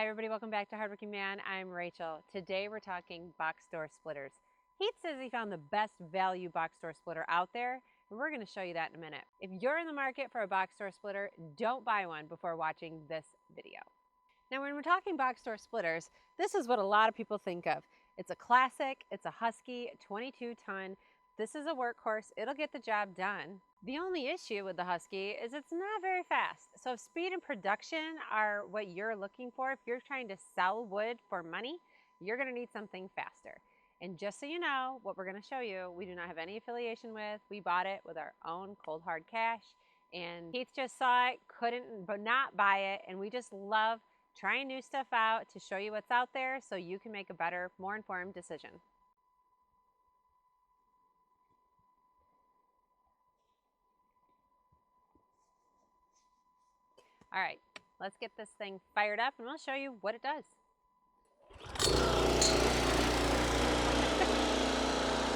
Hi everybody, welcome back to Hardworking Man. I'm Rachel. Today we're talking box door splitters. Heath says he found the best value box door splitter out there, and we're going to show you that in a minute. If you're in the market for a box door splitter, don't buy one before watching this video. Now when we're talking box door splitters, this is what a lot of people think of. It's a classic, it's a Husky, 22 ton. This is a workhorse, it'll get the job done. The only issue with the Husky is it's not very fast. So if speed and production are what you're looking for, if you're trying to sell wood for money, you're gonna need something faster. And just so you know, what we're gonna show you, we do not have any affiliation with. We bought it with our own cold hard cash. And Heath just saw it, couldn't but not buy it. And we just love trying new stuff out to show you what's out there so you can make a better, more informed decision. All right, let's get this thing fired up and we'll show you what it does.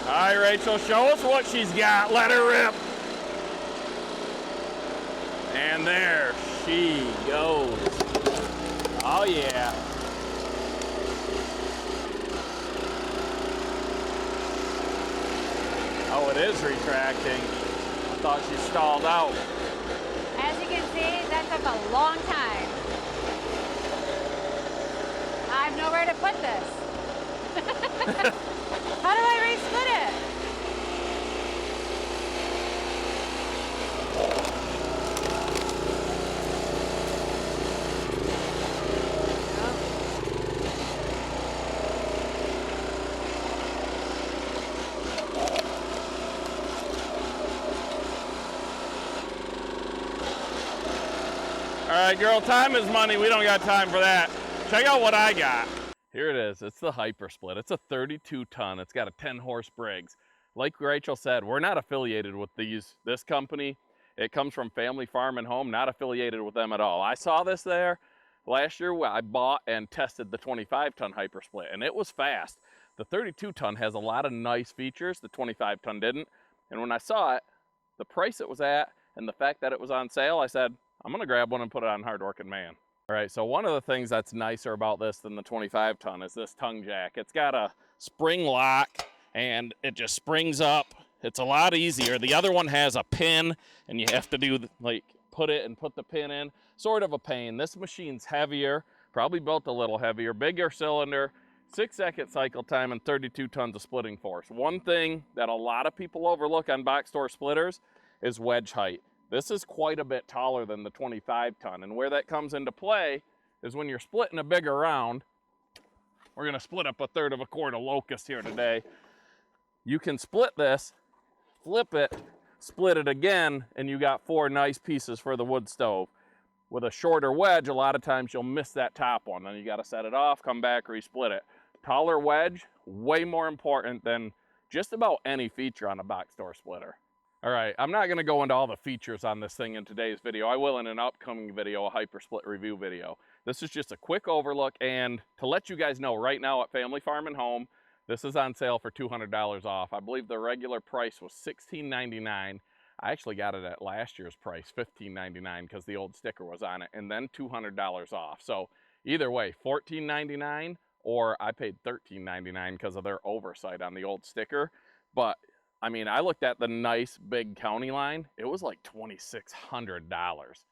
All right, Rachel, show us what she's got. Let her rip. And there she goes. Oh, yeah. Oh, it is retracting. I thought she stalled out. As you can see, that took a long time. I have nowhere to put this. How do I re-split it? All right, girl, time is money. We don't got time for that. Check out what I got. Here it is. It's the HyperSplit. It's a 32 ton. It's got a 10 horse Briggs. Like Rachel said, we're not affiliated with this company. It comes from Family Farm and Home, not affiliated with them at all. I saw this there last year. I bought and tested the 25 ton HyperSplit, and it was fast. The 32 ton has a lot of nice features. The 25 ton didn't. And when I saw it, the price it was at, and the fact that it was on sale, I said, I'm gonna grab one and put it on Hardworking Man. All right, so one of the things that's nicer about this than the 25 ton is this tongue jack. It's got a spring lock and it just springs up. It's a lot easier. The other one has a pin and you have to do like put it and put the pin in. Sort of a pain. This machine's heavier, probably built a little heavier, bigger cylinder, 6-second cycle time and 32 tons of splitting force. One thing that a lot of people overlook on box door splitters is wedge height. This is quite a bit taller than the 25 ton, and where that comes into play is when you're splitting a bigger round. We're gonna split up 1/3 of a quart of locust here today. You can split this, flip it, split it again, and you got 4 nice pieces for the wood stove. With a shorter wedge, a lot of times you'll miss that top one, and you gotta set it off, come back, resplit it. Taller wedge, way more important than just about any feature on a box door splitter. All right, I'm not gonna go into all the features on this thing in today's video. I will in an upcoming video, a HyperSplit review video. This is just a quick overlook, and to let you guys know, right now at Family Farm and Home, this is on sale for $200 off. I believe the regular price was $16.99. I actually got it at last year's price, $15.99, because the old sticker was on it, and then $200 off. So either way, $14.99, or I paid $13.99 because of their oversight on the old sticker. But I mean, I looked at the nice big county line. It was like $2,600.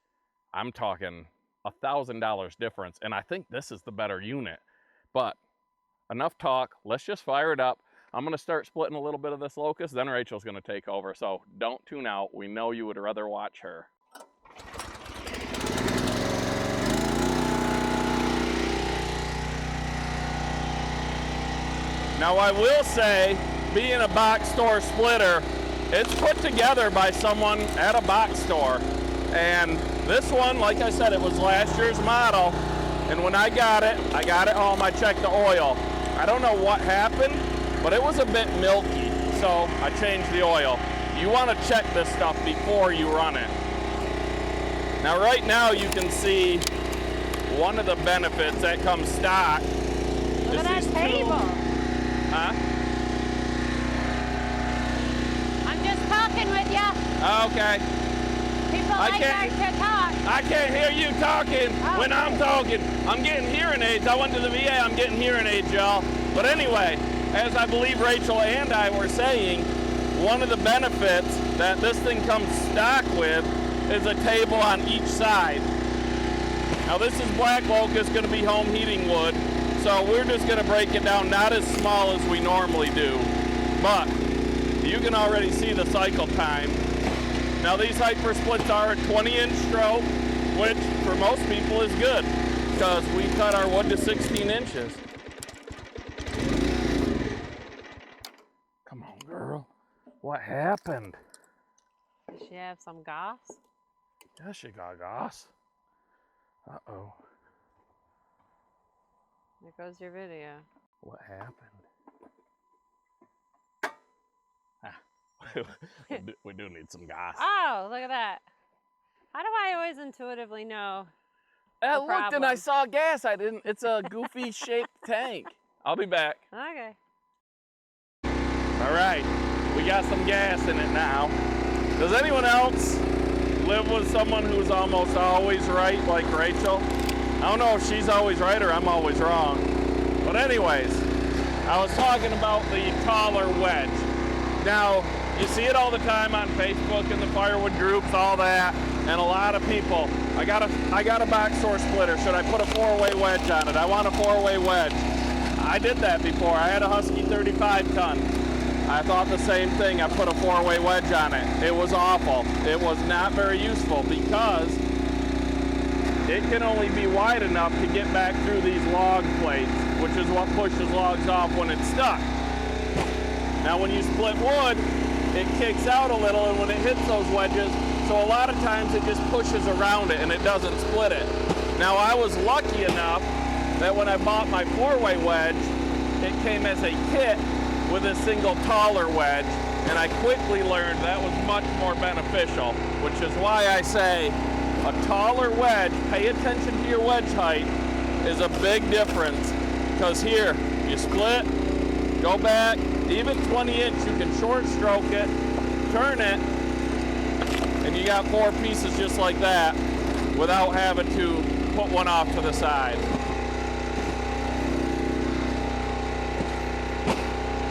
I'm talking $1,000 difference, and I think this is the better unit. But enough talk, let's just fire it up. I'm gonna start splitting a little bit of this locust, then Rachel's gonna take over, so don't tune out. We know you would rather watch her. Now I will say, being a box store splitter, it's put together by someone at a box store. And this one, like I said, it was last year's model. And when I got it home, I checked the oil. I don't know what happened, but it was a bit milky. So I changed the oil. You want to check this stuff before you run it. Now right now you can see one of the benefits that comes stock. Look at that table. Huh? I'm just talking with you. Okay. People I like can't- that to talk. I can't hear you talking when I'm talking. I'm getting hearing aids. I went to the VA, I'm getting hearing aids, y'all. But anyway, as I believe Rachel and I were saying, one of the benefits that this thing comes stock with is a table on each side. Now this is black locust, gonna be home heating wood. So we're just gonna break it down, not as small as we normally do, but you can already see the cycle time. Now these HyperSplits are a 20-inch stroke, which for most people is good because we cut our wood to 16 inches. Come on, girl. What happened? Does she have some goss? Yeah, she got goss. Uh-oh. There goes your video. What happened? We do need some goss. Oh, look at that. How do I always intuitively know? I the looked and I problem? saw gas. I didn't. It's a goofy shaped tank. I'll be back. Okay. All right, we got some gas in it now. Does anyone else live with someone who's almost always right, like Rachel? I don't know if she's always right or I'm always wrong. But anyways, I was talking about the taller wedge. Now, you see it all the time on Facebook and the firewood groups, all that, and a lot of people, I got a box door splitter. Should I put a 4-way wedge on it? I want a 4-way wedge. I did that before. I had a Husky 35 ton. I thought the same thing. I put a 4-way wedge on it. It was awful. It was not very useful because it can only be wide enough to get back through these log plates, which is what pushes logs off when it's stuck. Now when you split wood, it kicks out a little, and when it hits those wedges, so a lot of times it just pushes around it and it doesn't split it. Now I was lucky enough that when I bought my 4-way wedge, it came as a kit with a single taller wedge, and I quickly learned that was much more beneficial, which is why I say a taller wedge, pay attention to your wedge height, is a big difference. Because here, you split, go back, even 20 inch, you can short stroke it, turn it, and you got 4 pieces just like that without having to put one off to the side.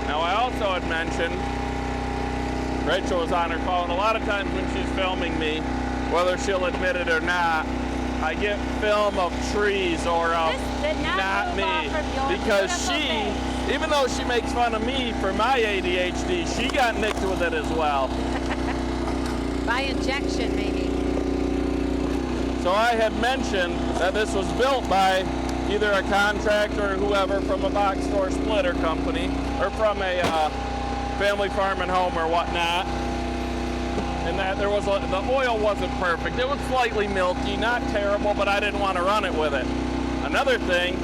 Now I also had mentioned, Rachel was on her phone, a lot of times when she's filming me, whether she'll admit it or not, I get film of trees or of not me, because she, even though she makes fun of me for my ADHD, she got nicked with it as well. By injection, maybe. So I had mentioned that this was built by either a contractor or whoever from a box store splitter company or from a family farm and home or whatnot. And that there was the oil wasn't perfect. It was slightly milky, not terrible, but I didn't want to run it with it. Another thing,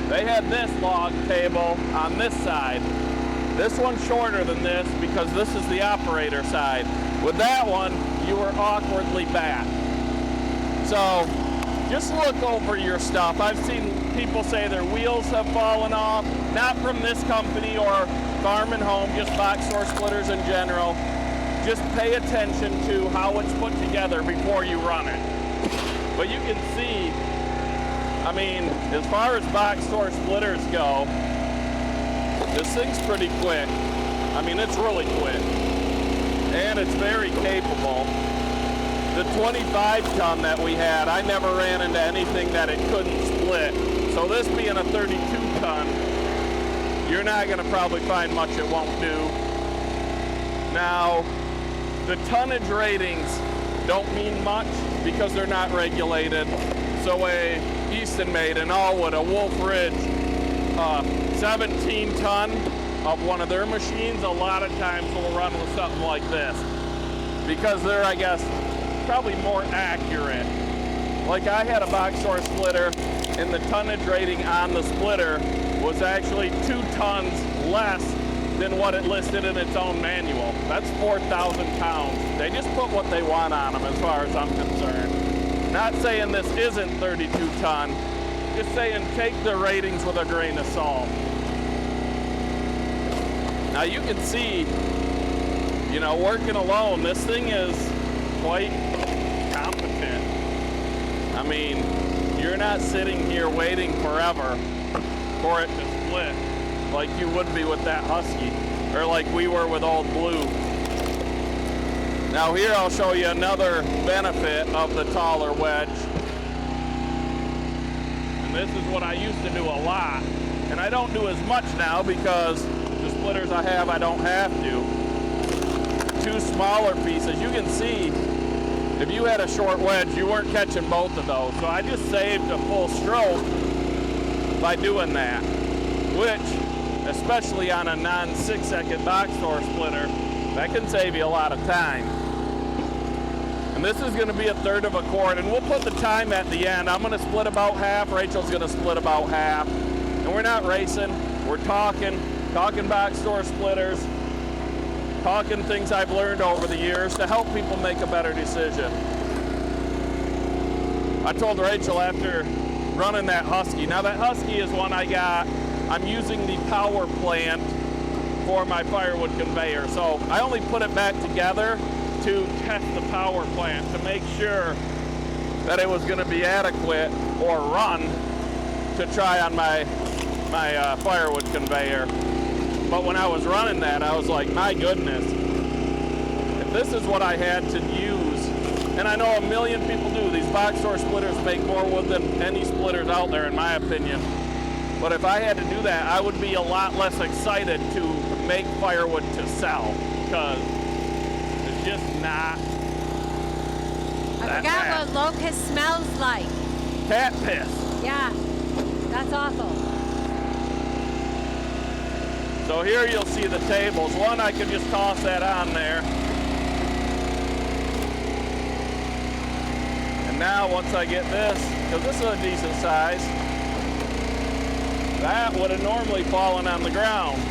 they had this log table on this side. This one's shorter than this because this is the operator side. With that one, you were awkwardly back. So just look over your stuff. I've seen people say their wheels have fallen off, not from this company or farm and home, just box store splitters in general. Just pay attention to how it's put together before you run it. But you can see, I mean, as far as box store splitters go, this thing's pretty quick. I mean, it's really quick. And it's very capable. The 25 ton that we had, I never ran into anything that it couldn't split. So this being a 32 ton, you're not gonna probably find much it won't do. Now, the tonnage ratings don't mean much because they're not regulated. So a Easton made an Allwood, a Wolf Ridge, 17 ton of one of their machines, a lot of times will run with something like this because they're, I guess, probably more accurate. Like I had a box store splitter and the tonnage rating on the splitter was actually 2 tons less than what it listed in its own manual. That's 4,000 pounds. They just put what they want on them as far as I'm concerned. Not saying this isn't 32 ton, just saying take the ratings with a grain of salt. Now you can see, you know, working alone, this thing is quite I mean, you're not sitting here waiting forever for it to split like you would be with that Husky, or like we were with Old Blue. Now here I'll show you another benefit of the taller wedge. And this is what I used to do a lot. And I don't do as much now because the splitters I have, I don't have to. Two smaller pieces. You can see, if you had a short wedge, you weren't catching both of those. So I just saved a full stroke by doing that, which, especially on a non-6 second box store splitter, that can save you a lot of time. And this is gonna be 1/3 of a quart, and we'll put the time at the end. I'm gonna split about half, Rachel's gonna split about half. And we're not racing, we're talking box store splitters, talking things I've learned over the years to help people make a better decision. I told Rachel after running that Husky, now that Husky is one I got, I'm using the power plant for my firewood conveyor. So I only put it back together to test the power plant to make sure that it was gonna be adequate or run to try on my firewood conveyor. But when I was running that, I was like, my goodness, if this is what I had to use, and I know a million people do, these box store splitters make more wood than any splitters out there in my opinion. But if I had to do that, I would be a lot less excited to make firewood to sell, because it's just not. I forgot what locust smells like. Cat piss. Yeah, that's awful. So here you'll see the tables. One, I could just toss that on there. And now once I get this, because this is a decent size, that would have normally fallen on the ground.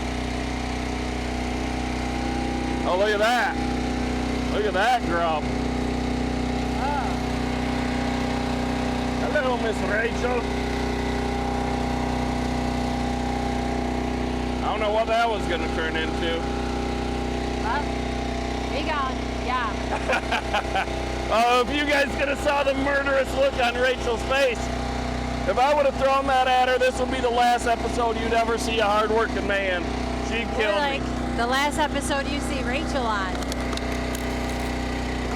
Oh, look at that. Look at that grub. Oh. Hello, Miss Rachel. I don't know what that was going to turn into. Well, be gone. Yeah. Oh, if you guys could have saw the murderous look on Rachel's face. If I would have thrown that at her, this would be the last episode you'd ever see a hard-working man. She'd kill me. Like the last episode you see Rachel on.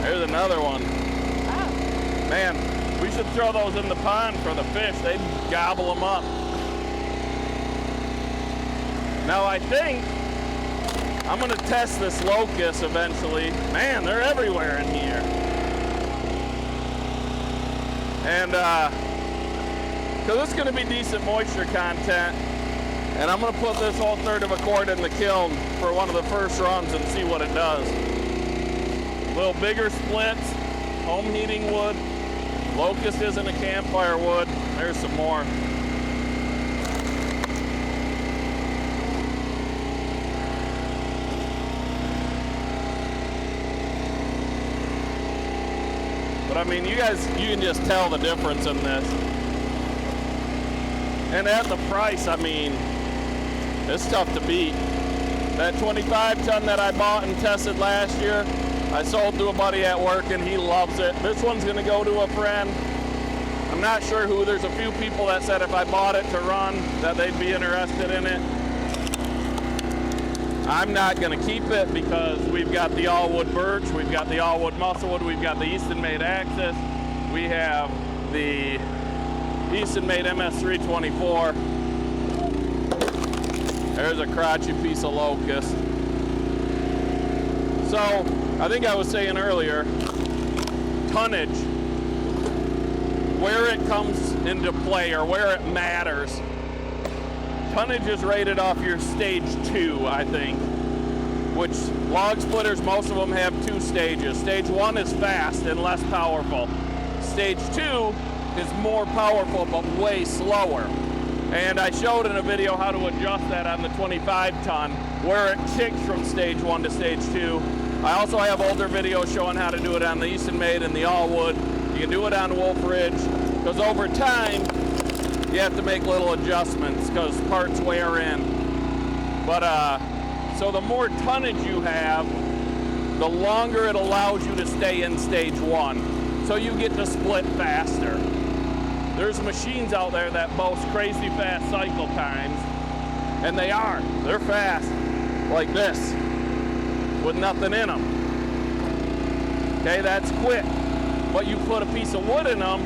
There's another one. Oh. Man, we should throw those in the pond for the fish. They'd gobble them up. Now I think I'm gonna test this locust eventually. Man, they're everywhere in here. And because it's gonna be decent moisture content, and I'm gonna put this whole 1/3 of a quart in the kiln for one of the first runs and see what it does. Little bigger splits, home heating wood. Locust isn't a campfire wood. There's some more. But I mean, you guys, you can just tell the difference in this. And at the price, I mean, it's tough to beat. That 25 ton that I bought and tested last year, I sold to a buddy at work and he loves it. This one's gonna go to a friend. I'm not sure who. There's a few people that said if I bought it to run, that they'd be interested in it. I'm not gonna keep it because we've got the all-wood birch, we've got the all-wood musclewood, we've got the Easton-made Axis, we have the Easton-made MS324. There's a crotchy piece of locust. So, I think I was saying earlier, tonnage, where it comes into play or where it matters. Tonnage is rated off your stage 2, I think, which log splitters, most of them have 2 stages. Stage 1 is fast and less powerful. Stage 2 is more powerful but way slower. And I showed in a video how to adjust that on the 25 ton, where it kicks from stage 1 to stage 2. I also have older videos showing how to do it on the Easton-made and the all-wood. You can do it on Wolf Ridge, because over time, you have to make little adjustments because parts wear in. But so the more tonnage you have, the longer it allows you to stay in stage 1. So you get to split faster. there's machines out there that boast crazy fast cycle times, and they're fast, like this, with nothing in them. Okay, that's quick. But you put a piece of wood in them,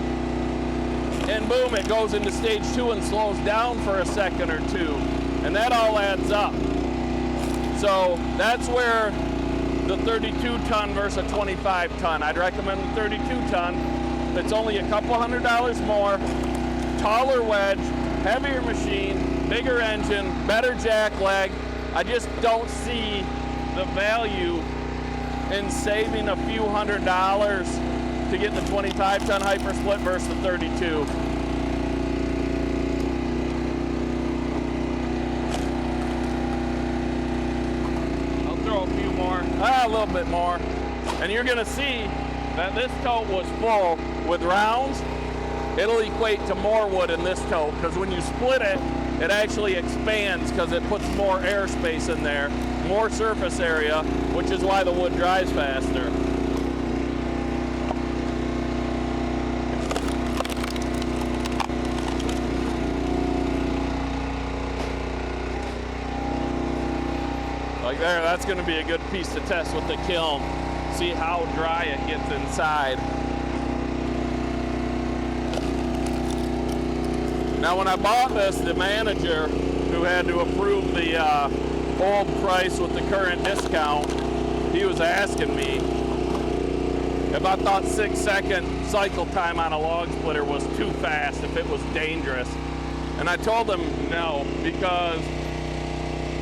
and boom, it goes into stage 2 and slows down for a second or two, and that all adds up. So that's where the 32 ton versus a 25 ton. I'd recommend the 32 ton. It's only a couple $100 more, taller wedge, heavier machine, bigger engine, better jack leg. I just don't see the value in saving a few $100s to get the 25 ton HyperSplit versus the 32. I'll throw a few more, a little bit more. And you're gonna see that this tote was full with rounds. It'll equate to more wood in this tote, because when you split it, it actually expands because it puts more airspace in there, more surface area, which is why the wood dries faster. Like there, that's going to be a good piece to test with the kiln. See how dry it gets inside. Now when I bought this, the manager who had to approve the old price with the current discount, he was asking me if I thought 6-second cycle time on a log splitter was too fast, if it was dangerous. And I told him no, because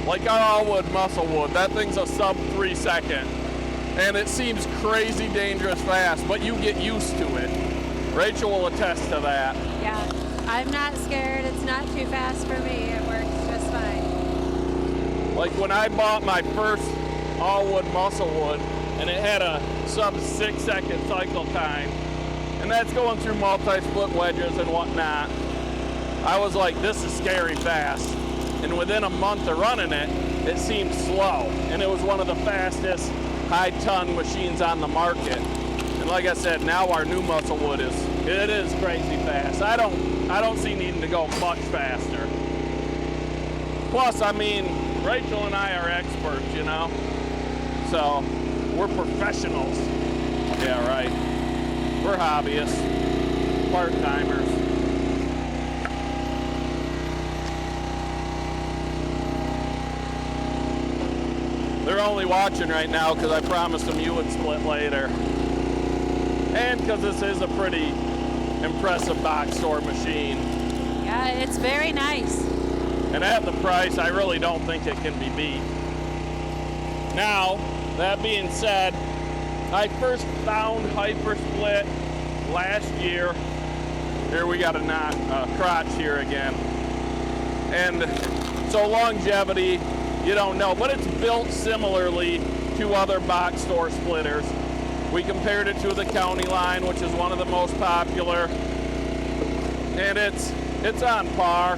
like our all-wood muscle wood, that thing's a sub 3 second. And it seems crazy dangerous fast, but you get used to it. Rachel will attest to that. Yeah, I'm not scared. It's not too fast for me. It works just fine. Like when I bought my first all-wood muscle wood, and it had a sub 6-second cycle time, and that's going through multi-split wedges and whatnot, I was like, this is scary fast. And within a month of running it, it seemed slow. And it was one of the fastest high-ton machines on the market. And like I said, now our new muscle wood is crazy fast. I don't see needing to go much faster. Plus, I mean, Rachel and I are experts, you know? So, we're professionals. Yeah, right. We're hobbyists, part-timers. They're only watching right now because I promised them you would split later. And because this is a pretty impressive box store machine. Yeah, it's very nice. And at the price, I really don't think it can be beat. Now, that being said, I first found HyperSplit last year. Here we got a crotch here again. And so longevity, you don't know, but it's built similarly to other box store splitters. We compared it to the County line, which is one of the most popular, and it's on par.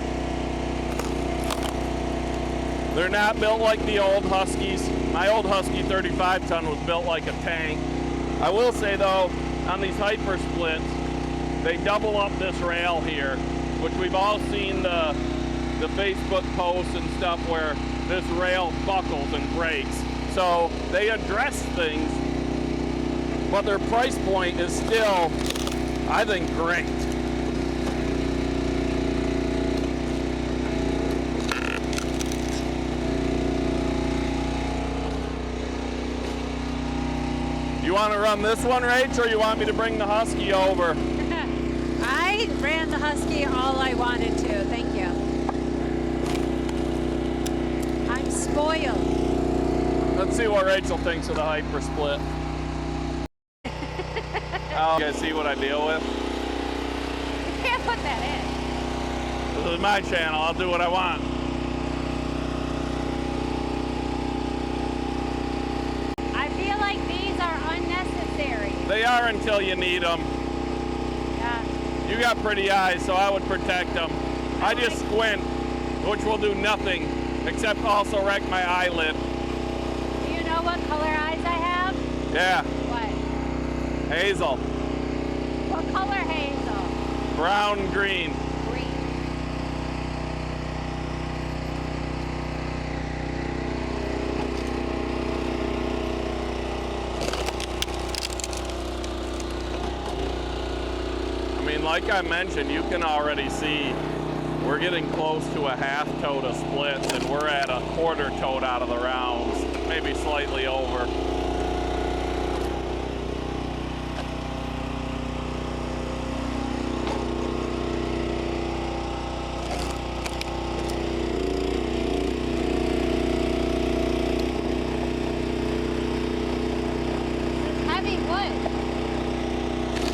They're not built like the old Huskies. My old Husky 35 ton was built like a tank. I will say though, on these HyperSplits, they double up this rail here, which we've all seen the Facebook posts and stuff where this rail buckles and breaks. So they address things, but their price point is still, I think, great. You want to run this one, Rach, or you want me to bring the Husky over? I ran the Husky all I wanted to, thank you. I'm spoiled. Let's see what Rachel thinks of the HyperSplit. Oh, you guys see what I deal with? You can't put that in. This is my channel, I'll do what I want. I feel like these are unnecessary. They are until you need them. Yeah. You got pretty eyes, so I would protect them. I just squint, which will do nothing, except also wreck my eyelid. Do you know what color eyes I have? Yeah. What? Hazel. What color hazel? Brown, green. Green. I mean, like I mentioned, you can already see we're getting close to a half tote of splits, and we're at a quarter tote out of the rounds, maybe slightly over.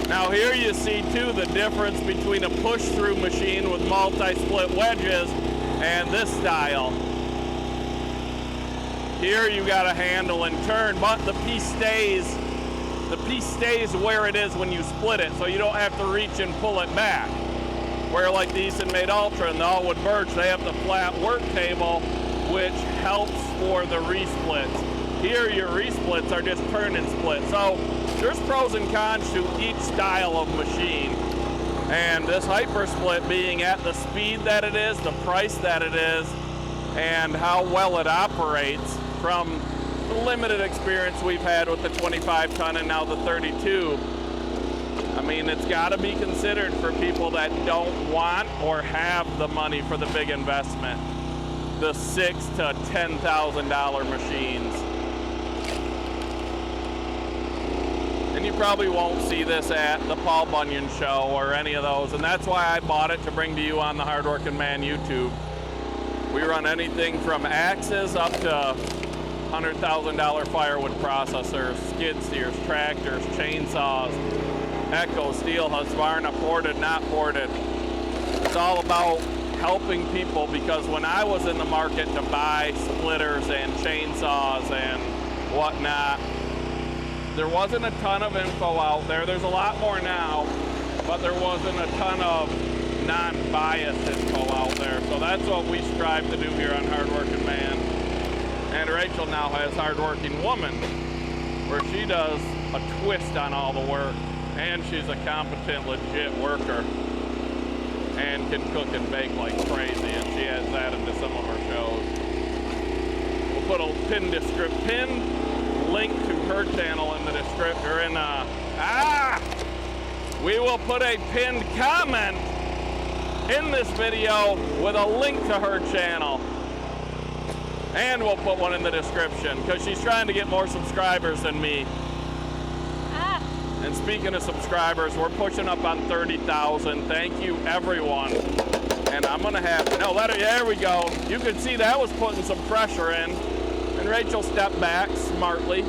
Now here you see too the difference between a push-through machine with multi-split wedges and this style. Here you got to handle and turn, but the piece stays where it is when you split it, so you don't have to reach and pull it back. Where like the Easton Made Ultra and the Allwood Birch, they have the flat work table, which helps for the resplits. Here your resplits are just turn and split. So there's pros and cons to each style of machine. And this HyperSplit being at the speed that it is, the price that it is, and how well it operates from the limited experience we've had with the 25 ton and now the 32, I mean, it's got to be considered for people that don't want or have the money for the big investment, the $6,000 to $10,000 machines. And you probably won't see this at the Paul Bunyan show or any of those, and that's why I bought it, to bring to you on the Hardworking Man YouTube. We run anything from axes up to $100,000 firewood processors, skid steers, tractors, chainsaws, Echo, steel, Husqvarna, ported, not ported. It's all about helping people, because when I was in the market to buy splitters and chainsaws and whatnot, there wasn't a ton of info out there. There's a lot more now, but there wasn't a ton of non-biased info out there. So that's what we strive to do here on Hardworking Man. And Rachel now has Hardworking Woman, where she does a twist on all the work. And she's a competent, legit worker and can cook and bake like crazy. And she has that into some of her shows. We'll put a pinned link to her channel in the description. We will put a pinned comment in this video with a link to her channel, and we'll put one in the description because she's trying to get more subscribers than me. And speaking of subscribers, we're pushing up on 30,000. Thank you, everyone. And I'm gonna have, there we go. You could see that was putting some pressure in. And Rachel stepped back smartly.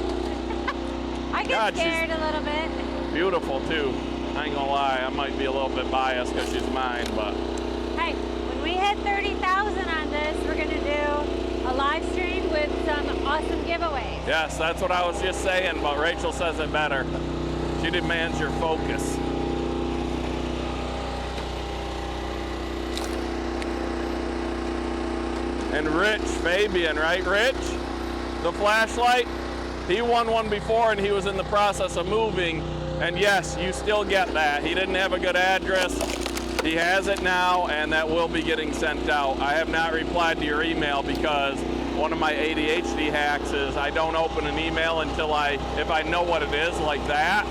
I get scared a little bit. Beautiful too. I ain't gonna lie, I might be a little bit biased because she's mine, but. Hey, when we hit 30,000 on this, we're gonna do a live stream with some awesome giveaways. Yes, that's what I was just saying, but Rachel says it better. She demands your focus. And Rich Fabian, right, Rich? The flashlight, he won one before and he was in the process of moving. And yes, you still get that. He didn't have a good address. He has it now, and that will be getting sent out. I have not replied to your email because one of my ADHD hacks is I don't open an email until if I know what it is like that,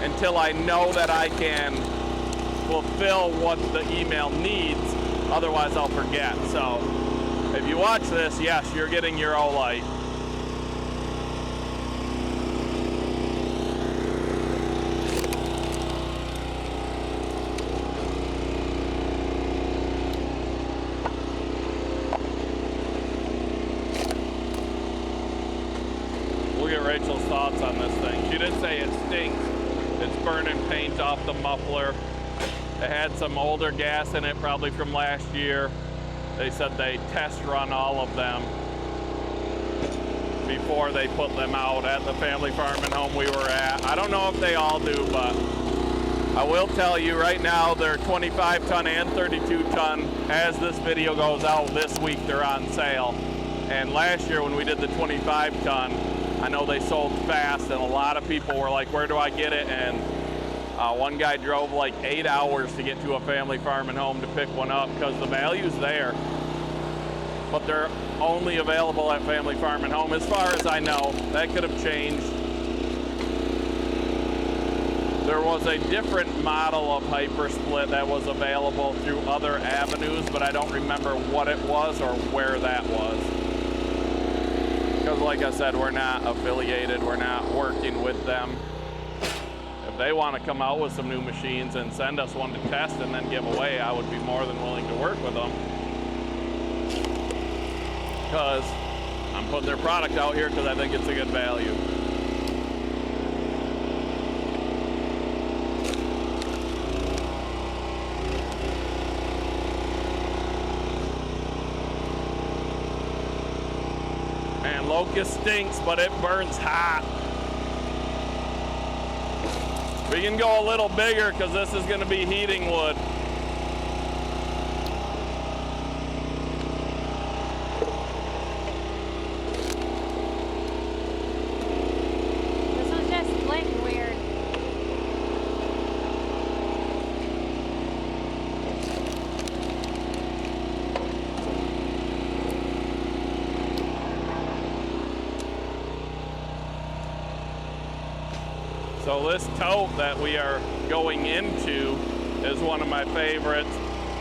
until I know that I can fulfill what the email needs. Otherwise I'll forget. So if you watch this, yes, you're getting your Olight. We'll get Rachel's thoughts on this thing. She did say it stinks. It's burning paint off the muffler. It had some older gas in it, probably from last year. They said they test run all of them before they put them out at the family farm and home we were at. I don't know if they all do, but I will tell you right now, they're 25 ton and 32 ton. As this video goes out this week, they're on sale. And last year when we did the 25 ton, I know they sold fast, and a lot of people were like, where do I get it? And One guy drove like 8 hours to get to a family farm and home to pick one up because the value's there, but they're only available at family farm and home as far as I know. That could have changed. There was a different model of HyperSplit that was available through other avenues, but I don't remember what it was or where that was. Because like I said, we're not affiliated, we're not working with them. If they want to come out with some new machines and send us one to test and then give away, I would be more than willing to work with them. Because I'm putting their product out here because I think it's a good value. Man, locust stinks, but it burns hot. We can go a little bigger because this is going to be heating wood. This one's just splitting weird. So this tote that we are going into is one of my favorites.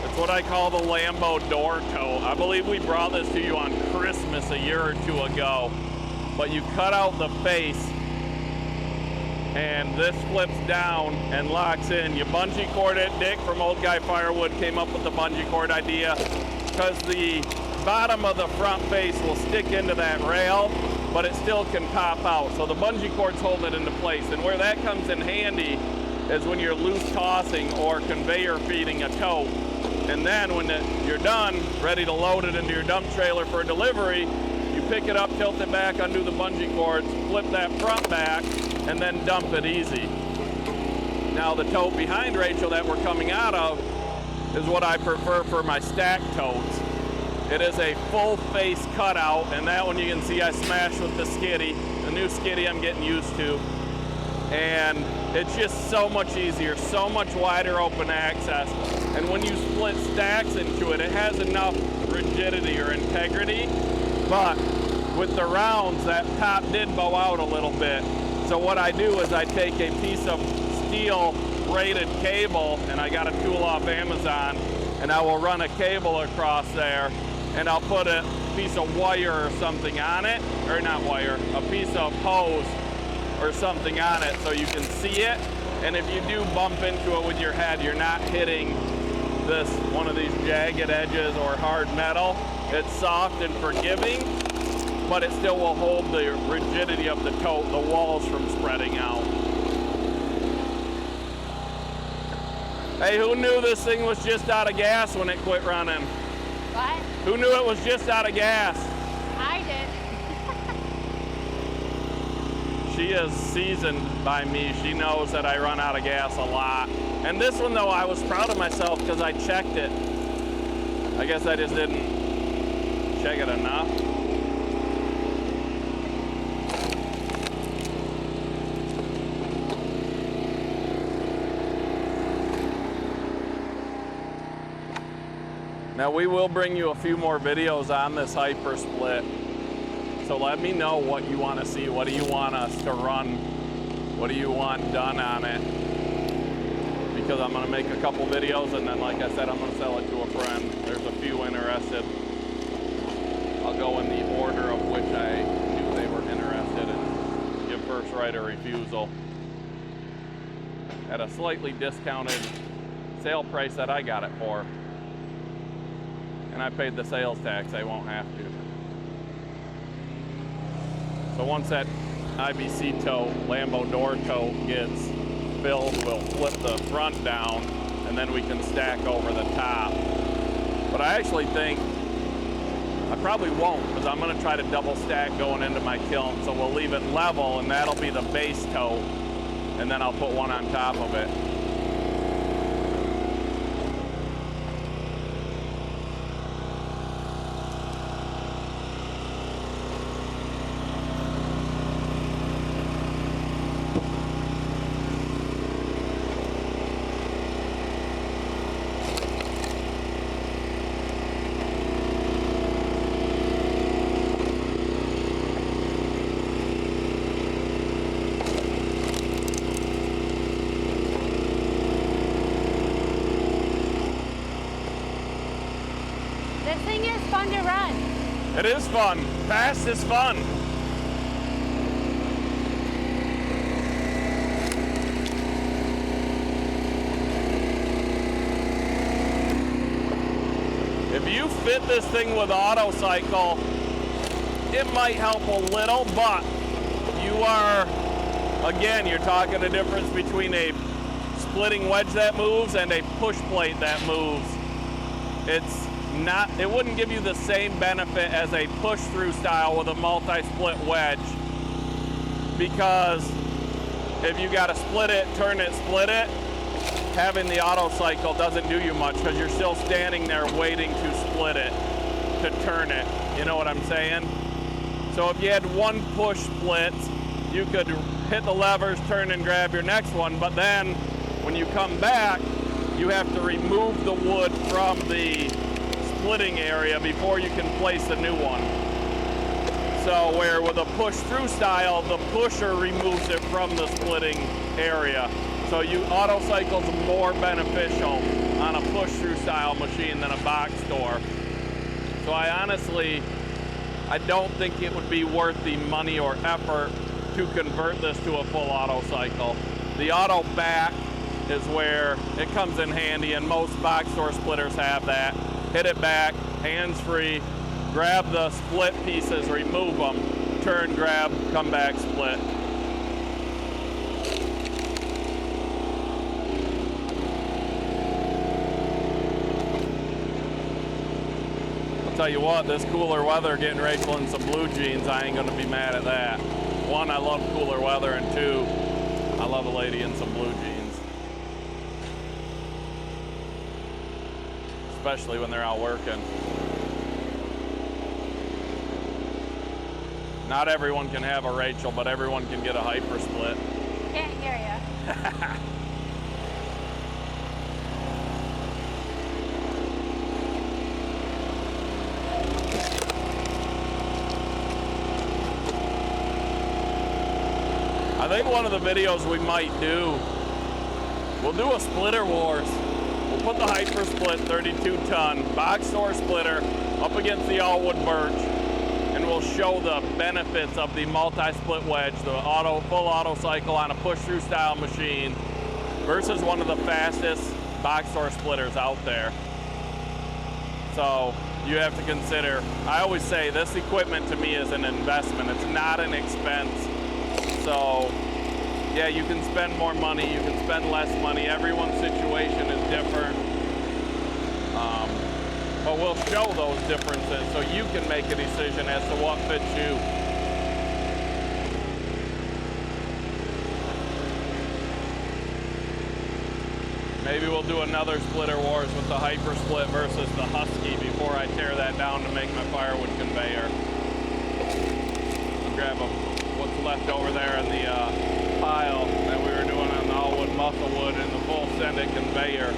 It's what I call the Lambo door tote. I believe we brought this to you on Christmas a year or two ago. But you cut out the face and this flips down and locks in. You bungee cord it. Dick from Old Guy Firewood came up with the bungee cord idea because the bottom of the front face will stick into that rail, but it still can pop out. So the bungee cord's holding it into place. And where that comes in handy is when you're loose tossing or conveyor feeding a tote. And then when you're done, ready to load it into your dump trailer for delivery, you pick it up, tilt it back, undo the bungee cords, flip that front back, and then dump it easy. Now the tote behind Rachel that we're coming out of is what I prefer for my stack totes. It is a full face cutout, and that one you can see I smashed with the skiddy, the new skiddy I'm getting used to. And it's just so much easier, so much wider open access. And when you split stacks into it, it has enough rigidity or integrity, but with the rounds, that top did bow out a little bit. So what I do is I take a piece of steel braided cable, and I got a tool off Amazon, and I will run a cable across there, and I'll put a piece of wire or something on it, or not wire, a piece of hose or something on it so you can see it. And if you do bump into it with your head, you're not hitting this one of these jagged edges or hard metal. It's soft and forgiving, but it still will hold the rigidity of the tote, the walls from spreading out. Hey, who knew this thing was just out of gas when it quit running? What? Who knew it was just out of gas? I did. She is seasoned by me. She knows that I run out of gas a lot. And this one though, I was proud of myself because I checked it. I guess I just didn't check it enough. Now we will bring you a few more videos on this HyperSplit. So let me know what you want to see. What do you want us to run? What do you want done on it? Because I'm going to make a couple videos, and then like I said, I'm going to sell it to a friend. There's a few interested. I'll go in the order of which I knew they were interested and give first right of refusal at a slightly discounted sale price that I got it for. And I paid the sales tax, I won't have to. So once that IBC tote, Lambo door tote gets filled, we'll flip the front down and then we can stack over the top. But I actually think, I probably won't because I'm gonna try to double stack going into my kiln. So we'll leave it level and that'll be the base tote. And then I'll put one on top of it. This thing is fun to run. It is fun. Fast is fun. If you fit this thing with auto cycle, it might help a little, but you are, again, you're talking a difference between a splitting wedge that moves and a push plate that moves. It's not, it wouldn't give you the same benefit as a push through style with a multi-split wedge, because if you got to split it, turn it, split it, having the auto cycle doesn't do you much because you're still standing there waiting to split it, to turn it. You know what I'm saying? So if you had one push split, you could hit the levers, turn and grab your next one, but then when you come back, you have to remove the wood from the splitting area before you can place a new one. So where with a push through style, the pusher removes it from the splitting area. So auto cycle's more beneficial on a push through style machine than a box store. So I don't think it would be worth the money or effort to convert this to a full auto cycle. The auto back is where it comes in handy, and most box store splitters have that. Hit it back, hands free, grab the split pieces, remove them, turn, grab, come back, split. I'll tell you what, this cooler weather, getting Rachel in some blue jeans, I ain't gonna be mad at that. One, I love cooler weather, and two, I love a lady in some blue jeans. Especially when they're out working. Not everyone can have a Rachel, but everyone can get a HyperSplit. Can't hear ya. I think one of the videos we might do, we'll do a splitter wars. We'll put the HyperSplit 32 ton box store splitter up against the all wood birch, and we'll show the benefits of the multi-split wedge, the full auto cycle on a push through style machine versus one of the fastest box store splitters out there. So you have to consider, I always say this equipment to me is an investment. It's not an expense. So yeah, you can spend more money, you can spend less money. Everyone's situation is different. But we'll show those differences so you can make a decision as to what fits you. Maybe we'll do another splitter wars with the HyperSplit versus the Husky before I tear that down to make my firewood conveyor. I'll grab what's left over there in the pile that we were doing on the all-wood muscle wood and the full send it conveyor.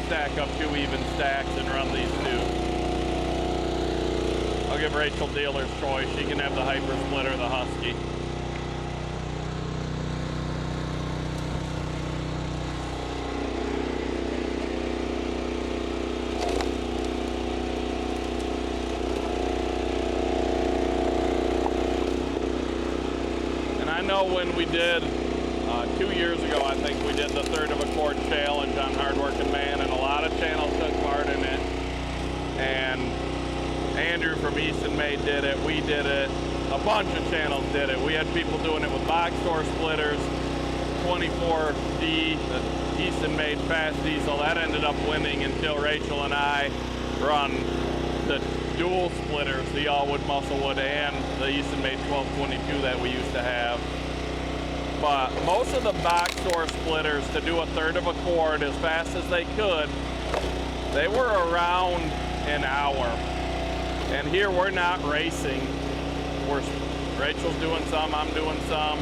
Stack up 2 even stacks and run these 2. I'll give Rachel dealer's choice. She can have the HyperSplit or the Husky. And I know when we did 2 years ago, I think we did the 1/3 of a cord challenge on Hardworking Man, and a lot of channels took part in it. And Andrew from Easton Made did it, we did it, a bunch of channels did it. We had people doing it with box store splitters, 24D, the Easton Made fast diesel. That ended up winning until Rachel and I run the dual splitters, the all-wood muscle wood and the Easton Made 1222 that we used to have. But most of the box store splitters, to do 1/3 of a cord as fast as they could, they were around an hour. And here we're not racing. Rachel's doing some, I'm doing some.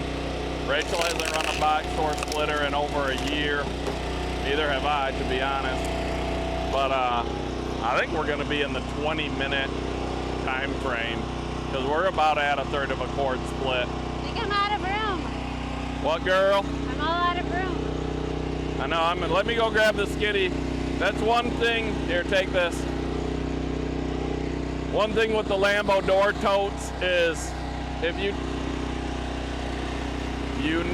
Rachel hasn't run a box store splitter in over a year. Neither have I, to be honest. But I think we're gonna be in the 20-minute time frame because we're about at 1/3 of a cord split. I think I'm out of room. What, girl? I'm all out of room. I know, let me go grab the skiddy. That's one thing. Here, take this. One thing with the Lambo door totes is if you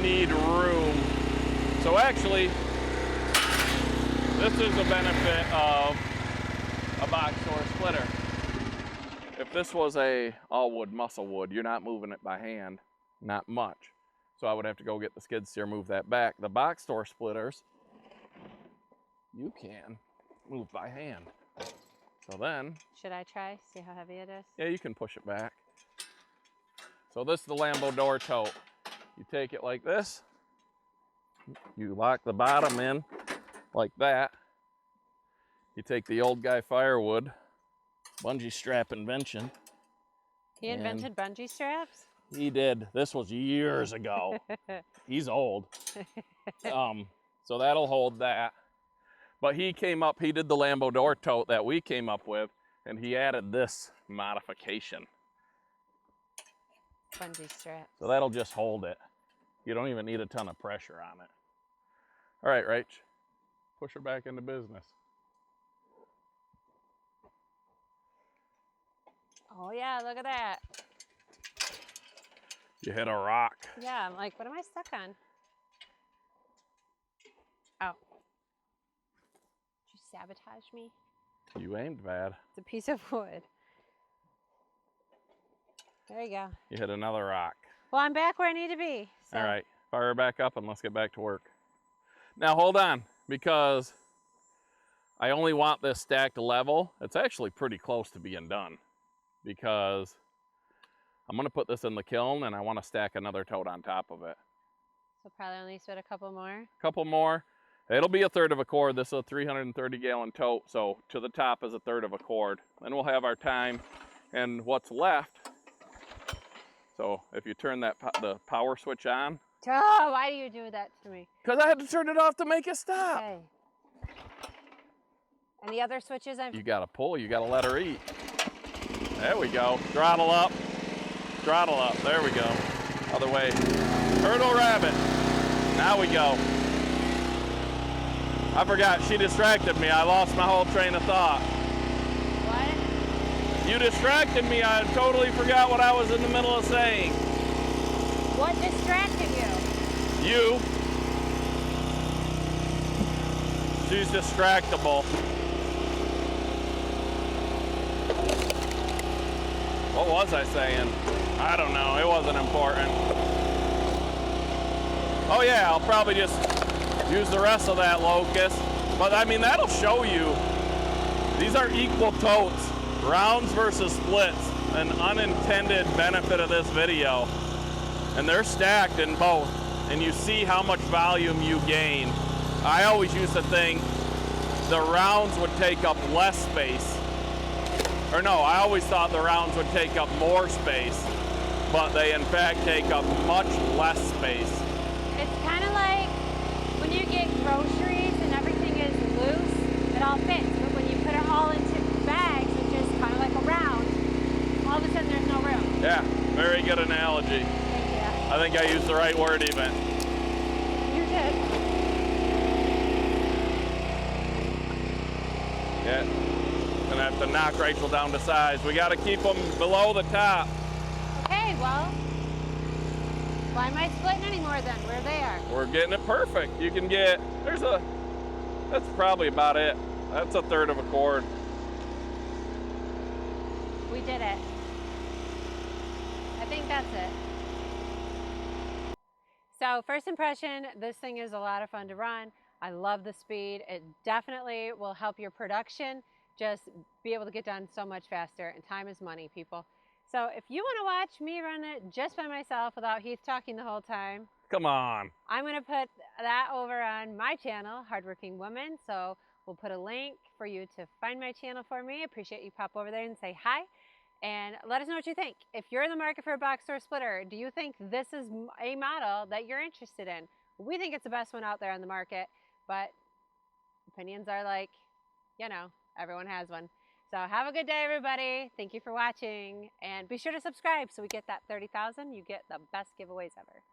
need room. So actually, this is a benefit of a box store splitter. If this was a all wood, muscle wood, you're not moving it by hand, not much. So I would have to go get the skid steer, move that back. The box store splitters, you can move by hand. So then, should I try? See how heavy it is? yeah, you can push it back. So this is the Lambo door tote. You take it like this. You lock the bottom in like that. You take the old guy firewood, bungee strap invention. He invented bungee straps? He did. This was years ago. He's old. So that'll hold that. But he came up, he did the Lambo door tote that we came up with, and he added this modification. Bungee straps. So that'll just hold it. You don't even need a ton of pressure on it. All right, Rach, push her back into business. Oh yeah, look at that. You hit a rock. Yeah, I'm like, what am I stuck on? Oh. Did you sabotage me? You aimed bad. It's a piece of wood. There you go. You hit another rock. Well, I'm back where I need to be. So. All right, fire her back up and let's get back to work. Now hold on, because I only want this stacked level. It's actually pretty close to being done, because I'm gonna put this in the kiln and I wanna stack another tote on top of it. So probably only spit a couple more. Couple more. It'll be a third of a cord. This is a 330 gallon tote, so to the top is a third of a cord. Then we'll have our time and what's left. So if you turn the power switch on. Oh, why do you do that to me? Because I had to turn it off to make it stop. Okay. And the other switches You gotta pull, you gotta let her eat. There we go. Throttle up. Throttle up. There we go. Other way. Turtle rabbit. Now we go. I forgot, she distracted me. I lost my whole train of thought. What? You distracted me. I totally forgot what I was in the middle of saying. What distracted you? You. She's distractible. What was I saying? I don't know. It wasn't important. Oh yeah, I'll probably just use the rest of that locust. But I mean, that'll show you. These are equal totes. Rounds versus splits. An unintended benefit of this video. And they're stacked in both. And you see how much volume you gain. I always used to think the rounds would take up less space. Or no, I always thought the rounds would take up more space, but they in fact take up much less space. It's kind of like when you get groceries and everything is loose, it all fits. But when you put it all into bags, which is kind of like a round, all of a sudden there's no room. Yeah, very good analogy. Thank you. I think I used the right word even. You did. Yeah. Gonna have to knock Rachel down to size. We gotta keep them below the top. Okay, well, why am I splitting anymore then? Where they are? We're getting it perfect. You can get, that's probably about it. That's a third of a cord. We did it. I think that's it. So first impression, this thing is a lot of fun to run. I love the speed. It definitely will help your production just be able to get done so much faster, and time is money, people. So if you want to watch me run it just by myself without Heath talking the whole time, Come on. I'm going to put that over on my channel, Hardworking Woman. So we'll put a link for you to find my channel for me. Appreciate you pop over there and say hi. And let us know what you think. If you're in the market for a box store splitter, do you think this is a model that you're interested in? We think it's the best one out there on the market, but opinions are like, you know, everyone has one. So have a good day, everybody. Thank you for watching. And be sure to subscribe so we get that 30,000. You get the best giveaways ever.